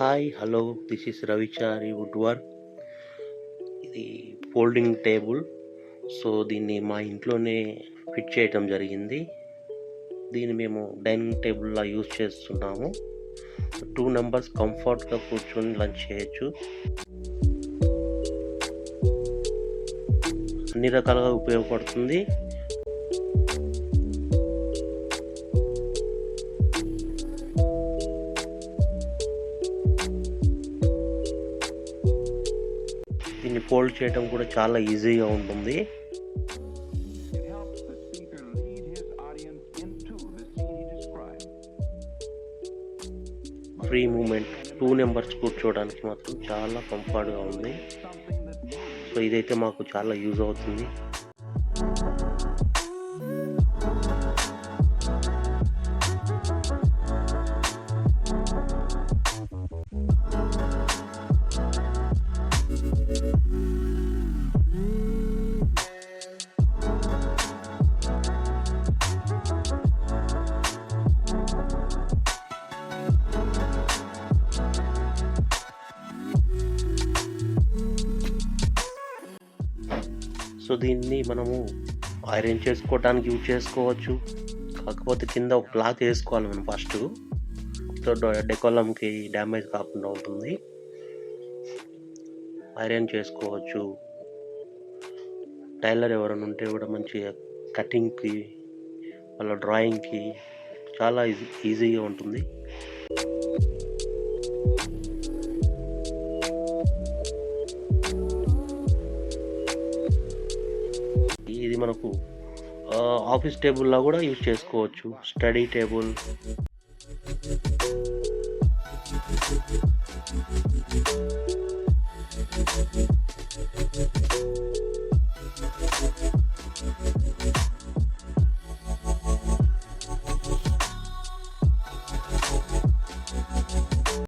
Hi hello this is Ravichari wood work. ఇది folding table. So దీన్ని మా ఇంట్లోనే ఫిట్ చేయటం జరిగింది. దీన్ని మేము డైనింగ్ టేబుల్లా యూజ్ చేస్తున్నాము. 2 మెంబర్స్ కంఫర్ట్గా కూర్చొని లంచ్ చేయొచ్చు. అన్ని రకాలుగా ఉపయోగపడుతుంది. దీన్ని ఫోల్డ్ చేయడం కూడా చాలా ఈజీగా ఉంటుంది. ఫ్రీ మూమెంట్, 2 మెంబర్స్ కూర్చోవడానికి మాత్రం చాలా కంఫర్ట్గా ఉంది. సో ఇదైతే మాకు చాలా యూజ్ అవుతుంది. సో దీన్ని మనము ఐరన్ చేసుకోవడానికి యూజ్ చేసుకోవచ్చు. కాకపోతే కింద ఒక క్లాత్ వేసుకోవాలి మనం ఫస్ట్. సో డెకోలంకి డ్యామేజ్ కాకుండా ఉంటుంది. ఐరన్ చేసుకోవచ్చు. టైలర్ ఎవరైనా ఉంటే కూడా మంచిగా కటింగ్కి, వాళ్ళ డ్రాయింగ్కి చాలా ఈజీగా ఉంటుంది. ఇది మనకు ఆఫీస్ టేబుల్లా కూడా యూజ్ చేసుకోవచ్చు. Study table,